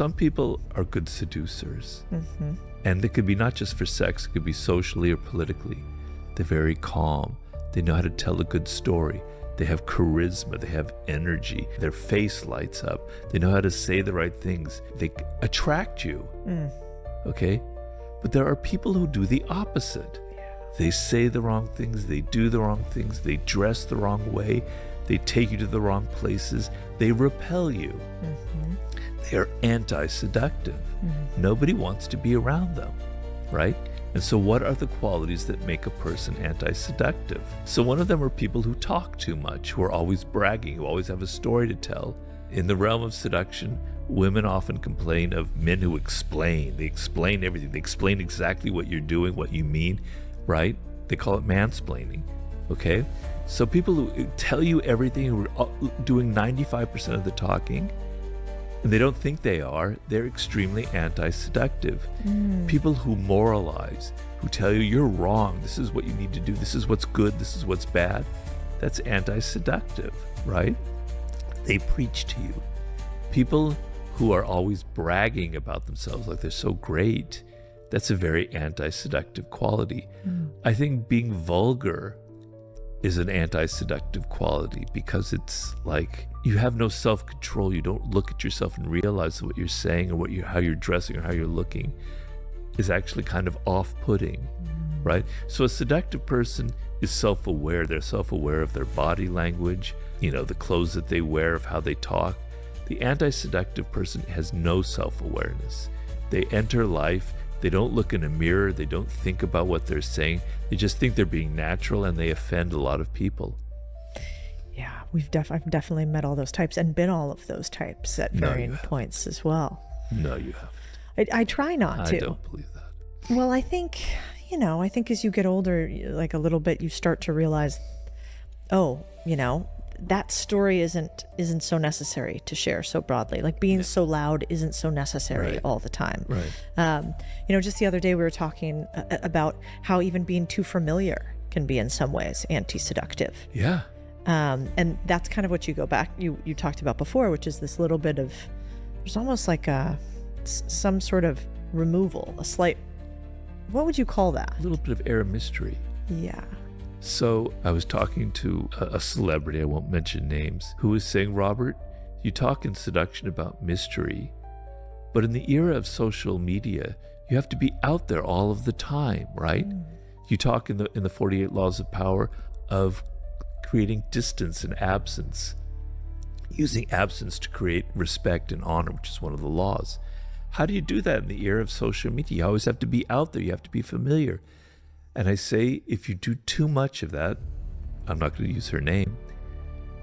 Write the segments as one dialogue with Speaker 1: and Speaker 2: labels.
Speaker 1: some people are good seducers.
Speaker 2: Mm-hmm.
Speaker 1: And it could be not just for sex, it could be socially or politically. They're very calm. They know how to tell a good story. They have charisma. They have energy. Their face lights up. They know how to say the right things. They attract you. Okay? But there are people who do the opposite. They say the wrong things. They do the wrong things. They dress the wrong way. They take you to the wrong places. They repel you.
Speaker 2: Mm-hmm.
Speaker 1: They are anti-seductive.
Speaker 2: Mm-hmm.
Speaker 1: Nobody wants to be around them, right? And so what are the qualities that make a person anti-seductive? So one of them are people who talk too much, who are always bragging, who always have a story to tell. In the realm of seduction, women often complain of men who explain. They explain everything. They explain exactly what you're doing, what you mean, right? They call it mansplaining, okay? So people who tell you everything, who are doing 95% of the talking, and they don't think they are, they're extremely anti-seductive. People who moralize, who tell you you're wrong, this is what you need to do, this is what's good, this is what's bad, that's anti-seductive, right? They preach to you. People who are always bragging about themselves like they're so great, that's a very anti-seductive quality. I think being vulgar is an anti-seductive quality because it's like you have no self-control. You don't look at yourself and realize that what you're saying or how you're dressing or how you're looking is actually kind of off-putting, right? So a seductive person is self-aware. They're self-aware of their body language, the clothes that they wear, of how they talk. The anti-seductive person has no self-awareness. They enter life. They don't look in a mirror. They don't think about what they're saying. They just think they're being natural, and they offend a lot of people.
Speaker 2: Yeah, I've definitely met all those types and been all of those types at varying points as well.
Speaker 1: No, you haven't.
Speaker 2: I try not to.
Speaker 1: I don't believe that.
Speaker 2: Well, I think as you get older, like a little bit, you start to realize, that story isn't so necessary to share so broadly. Like being so loud isn't so necessary all the time.
Speaker 1: Right.
Speaker 2: Just the other day we were talking about how even being too familiar can be in some ways anti-seductive.
Speaker 1: Yeah.
Speaker 2: And that's kind of what you talked about before, which is this little bit of, there's almost like some sort of removal, a slight, what would you call that?
Speaker 1: A little bit of air of mystery.
Speaker 2: Yeah.
Speaker 1: So I was talking to a celebrity, I won't mention names, who was saying, Robert, you talk in seduction about mystery, but in the era of social media, you have to be out there all of the time, right? You talk in the 48 Laws of Power of creating distance and absence, using absence to create respect and honor, which is one of the laws. How do you do that in the era of social media? You always have to be out there. You have to be familiar. And I say, if you do too much of that, I'm not going to use her name,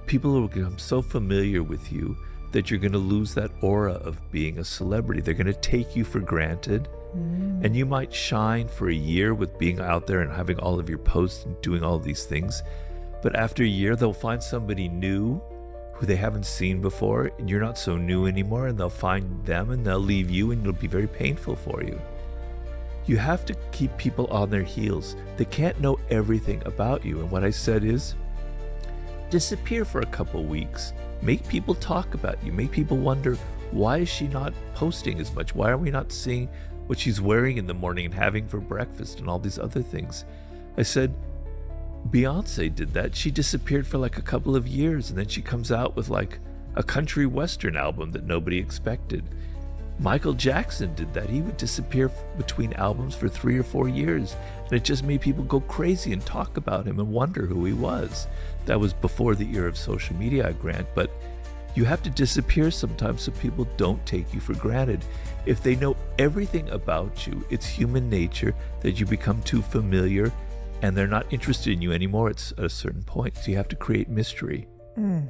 Speaker 1: people will become so familiar with you that you're going to lose that aura of being a celebrity. They're going to take you for granted. And you might shine for a year with being out there and having all of your posts and doing all these things. But after a year, they'll find somebody new who they haven't seen before, and you're not so new anymore, and they'll find them and they'll leave you, and it'll be very painful for you. You have to keep people on their heels. They can't know everything about you. And what I said is, disappear for a couple weeks. Make people talk about you. Make people wonder, why is she not posting as much? Why are we not seeing what she's wearing in the morning and having for breakfast and all these other things? I said, Beyonce did that. She disappeared for like a couple of years, and then she comes out with like a country western album that nobody expected. Michael Jackson did that. He would disappear between albums for 3 or 4 years, and it just made people go crazy and talk about him and wonder who he was. That was before the era of social media, I grant, but you have to disappear sometimes so people don't take you for granted. If they know everything about you, it's human nature that you become too familiar and they're not interested in you anymore at a certain point. So you have to create mystery.
Speaker 2: Man.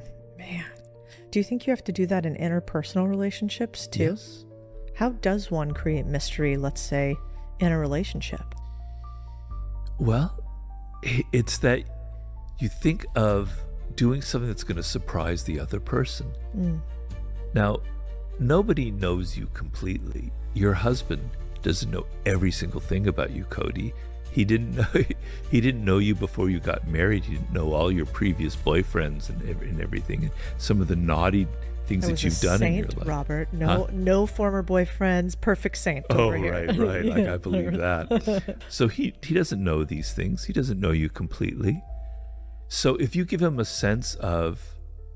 Speaker 2: Do you think you have to do that in interpersonal relationships too?
Speaker 1: Yes.
Speaker 2: How does one create mystery, let's say, in a relationship?
Speaker 1: Well, it's that you think of doing something that's going to surprise the other person. Now, nobody knows you completely. Your husband doesn't know every single thing about you, Cody. He didn't know he didn't know you before you got married. He didn't know all your previous boyfriends and everything, and some of the naughty things that you've done in your life.
Speaker 2: Robert, no former boyfriends, perfect saint. Over here.
Speaker 1: Right. Like I believe that. So he doesn't know these things. He doesn't know you completely. So if you give him a sense of,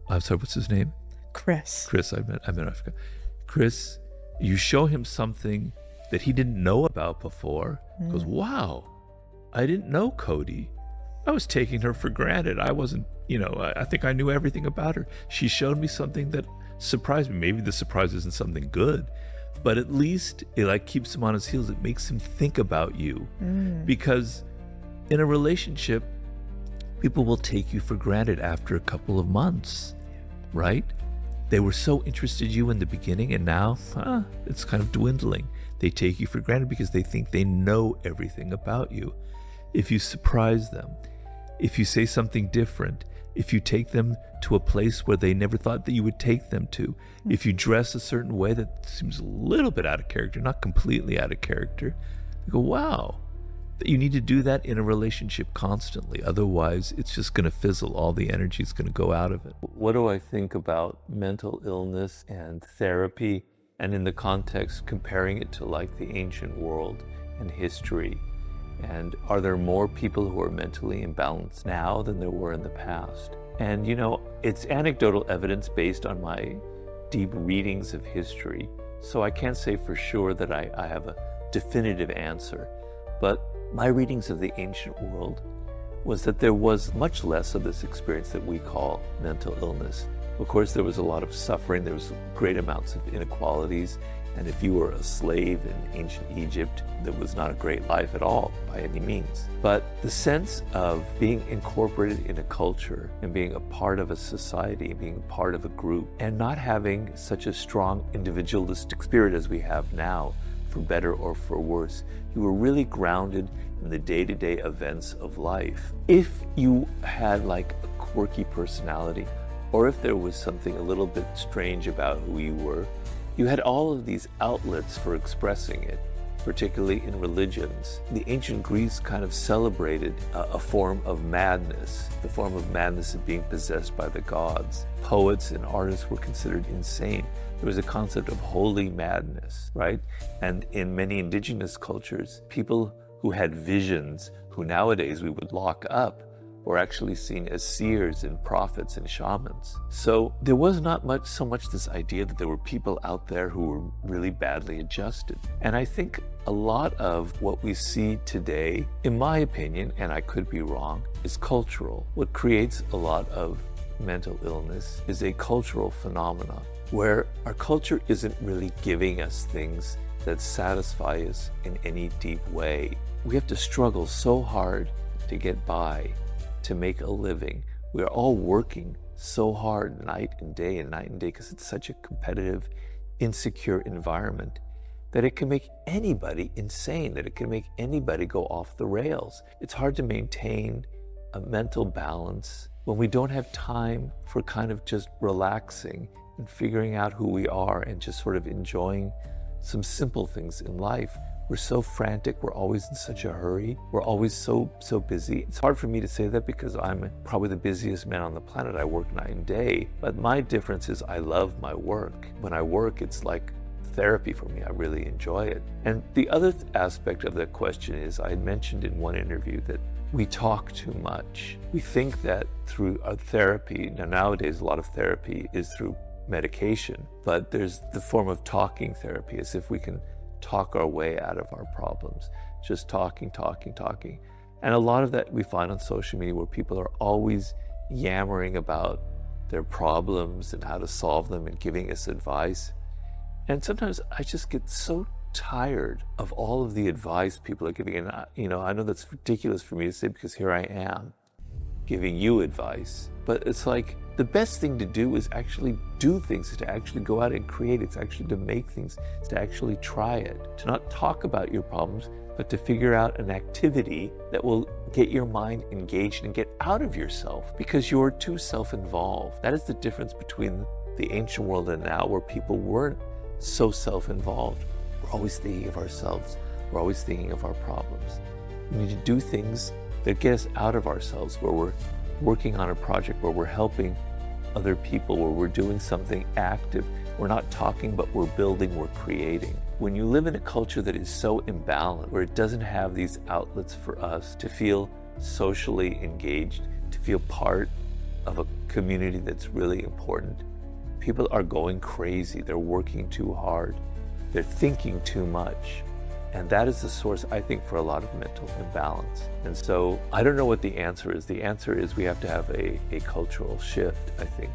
Speaker 1: I'm sorry, what's his name?
Speaker 2: Chris,
Speaker 1: I forgot. Chris, you show him something that he didn't know about before. He goes, wow, I didn't know Cody. I was taking her for granted. I wasn't, I think I knew everything about her. She showed me something that surprised me. Maybe the surprise isn't something good, but at least it like keeps him on his heels. It makes him think about you. Because in a relationship, people will take you for granted after a couple of months, right? They were so interested in you in the beginning, and now it's kind of dwindling. They take you for granted because they think they know everything about you. If you surprise them, if you say something different, if you take them to a place where they never thought that you would take them to, if you dress a certain way that seems a little bit out of character, not completely out of character, you go, wow. You need to do that in a relationship constantly. Otherwise, it's just going to fizzle. All the energy is going to go out of it. What do I think about mental illness and therapy, and in the context comparing it to like the ancient world and history? And are there more people who are mentally imbalanced now than there were in the past? And it's anecdotal evidence based on my deep readings of history. So I can't say for sure that I have a definitive answer. But my readings of the ancient world was that there was much less of this experience that we call mental illness. Of course, there was a lot of suffering. There was great amounts of inequalities. And if you were a slave in ancient Egypt, that was not a great life at all by any means. But the sense of being incorporated in a culture and being a part of a society, being a part of a group, and not having such a strong individualistic spirit as we have now, for better or for worse, you were really grounded in the day-to-day events of life. If you had like a quirky personality, or if there was something a little bit strange about who you were, you had all of these outlets for expressing it, particularly in religions. The ancient Greeks kind of celebrated a form of madness, the form of madness of being possessed by the gods. Poets and artists were considered insane. There was a concept of holy madness, right? And in many indigenous cultures, people who had visions, who nowadays we would lock up, were actually seen as seers and prophets and shamans. So there was not so much this idea that there were people out there who were really badly adjusted. And I think a lot of what we see today, in my opinion, and I could be wrong, is cultural. What creates a lot of mental illness is a cultural phenomenon where our culture isn't really giving us things that satisfy us in any deep way. We have to struggle so hard to get by, to make a living. We are all working so hard night and day because it's such a competitive, insecure environment that it can make anybody insane, that it can make anybody go off the rails. It's hard to maintain a mental balance when we don't have time for kind of just relaxing and figuring out who we are and just sort of enjoying some simple things in life. We're so frantic, we're always in such a hurry, we're always so busy. It's hard for me to say that because I'm probably the busiest man on the planet. I work night and day, but my difference is I love my work. When I work, it's like therapy for me. I really enjoy it. And the other aspect of that question is, I had mentioned in one interview that we talk too much. We think that through our therapy, nowadays a lot of therapy is through medication, but there's the form of talking therapy, as if we can talk our way out of our problems, just talking. And a lot of that we find on social media, where people are always yammering about their problems and how to solve them and giving us advice. And sometimes I just get so tired of all of the advice people are giving. And I know that's ridiculous for me to say, because here I am giving you advice, but it's like the best thing to do is actually do things, to actually go out and create. It's actually to make things, it's to actually try it, to not talk about your problems, but to figure out an activity that will get your mind engaged and get out of yourself, because you're too self-involved. That is the difference between the ancient world and now, where people weren't so self-involved. We're always thinking of ourselves. We're always thinking of our problems. We need to do things that get us out of ourselves, where we're working on a project, where we're helping other people, where we're doing something active. We're not talking, but we're building, we're creating. When you live in a culture that is so imbalanced, where it doesn't have these outlets for us to feel socially engaged, to feel part of a community that's really important, people are going crazy. They're working too hard. They're thinking too much. And that is the source, I think, for a lot of mental imbalance. And so I don't know what the answer is. The answer is we have to have a cultural shift, I think.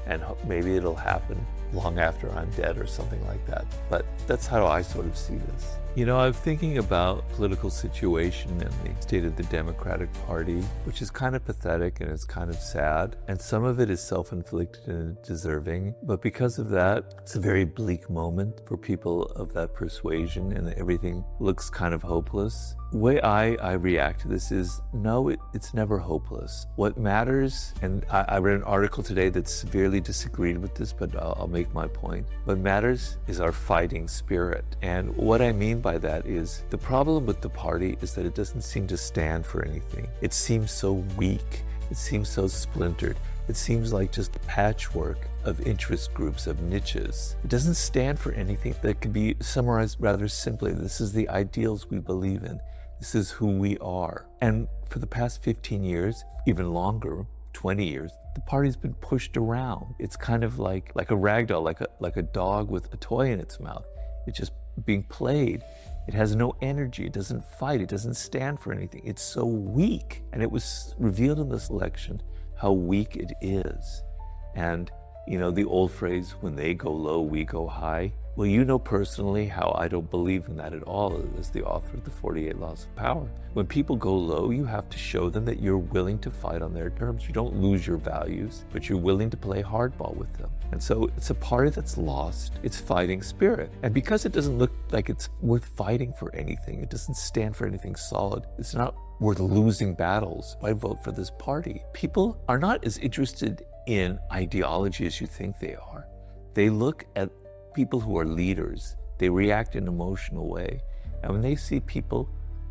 Speaker 1: And maybe it'll happen long after I'm dead or something like that. But that's how I sort of see this. You know, I'm thinking about political situation and the state of the Democratic Party, which is kind of pathetic and it's kind of sad. And some of it is self-inflicted and deserving. But because of that, it's a very bleak moment for people of that persuasion, and everything looks kind of hopeless. The way I react to this is, no, it's never hopeless. What matters, and I read an article today that severely disagreed with this, but I'll make my point. What matters is our fighting spirit. And what I mean by that is, the problem with the party is that it doesn't seem to stand for anything. It seems so weak. It seems so splintered. It seems like just a patchwork of interest groups, of niches. It doesn't stand for anything that can be summarized rather simply. This is the ideals we believe in. This is who we are. And for the past 15 years, even longer, 20 years, the party's been pushed around. It's kind of like a rag doll, like a dog with a toy in its mouth. It's just being played. It has no energy. It doesn't fight. It doesn't stand for anything. It's so weak. And it was revealed in this election how weak it is. And, you know, the old phrase, when they go low, we go high. Well, you know personally how I don't believe in that at all as the author of the 48 Laws of Power. When people go low, you have to show them that you're willing to fight on their terms. You don't lose your values, but you're willing to play hardball with them. And so it's a party that's lost its fighting spirit. And because it doesn't look like it's worth fighting for anything, it doesn't stand for anything solid, it's not worth losing battles. Why vote for this party? People are not as interested in ideology as you think they are. They look at people who are leaders, they react in an emotional way. And when they see people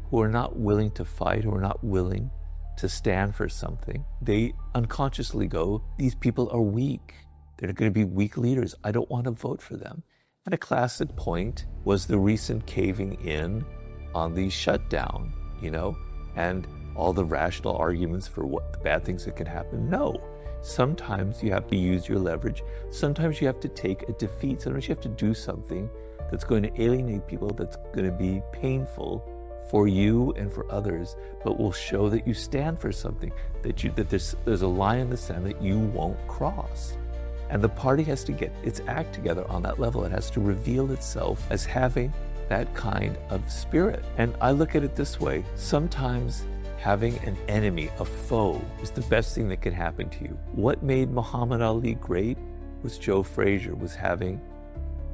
Speaker 1: who are not willing to fight, who are not willing to stand for something, they unconsciously go, these people are weak. They're going to be weak leaders. I don't want to vote for them. And a classic point was the recent caving in on the shutdown, you know, and all the rational arguments for what the bad things that can happen. No. Sometimes you have to use your leverage. Sometimes you have to take a defeat. Sometimes you have to do something that's going to alienate people, that's going to be painful for you and for others, but will show that you stand for something, that there's a line in the sand that you won't cross. And the party has to get its act together on that level. It has to reveal itself as having that kind of spirit. And I look at it this way. Sometimes having an enemy, a foe, is the best thing that can happen to you. What made Muhammad Ali great was Joe Frazier, was having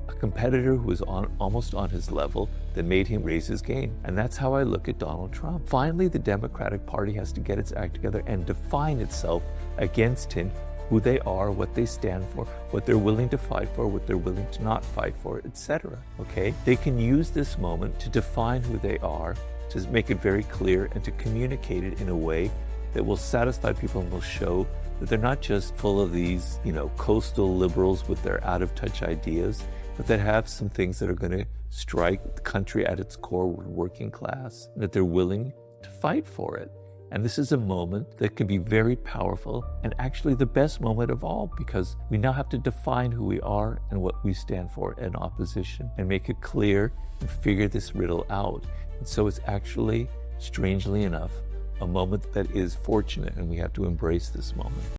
Speaker 1: a competitor who was almost on his level that made him raise his game. And that's how I look at Donald Trump. Finally, the Democratic Party has to get its act together and define itself against him, who they are, what they stand for, what they're willing to fight for, what they're willing to not fight for, etc. Okay? They can use this moment to define who they are, to make it very clear, and to communicate it in a way that will satisfy people and will show that they're not just full of these, you know, coastal liberals with their out-of-touch ideas, but that have some things that are going to strike the country at its core, working class, and that they're willing to fight for it. And this is a moment that can be very powerful, and actually the best moment of all, because we now have to define who we are and what we stand for in opposition, and make it clear and figure this riddle out. And so it's actually, strangely enough, a moment that is fortunate, and we have to embrace this moment.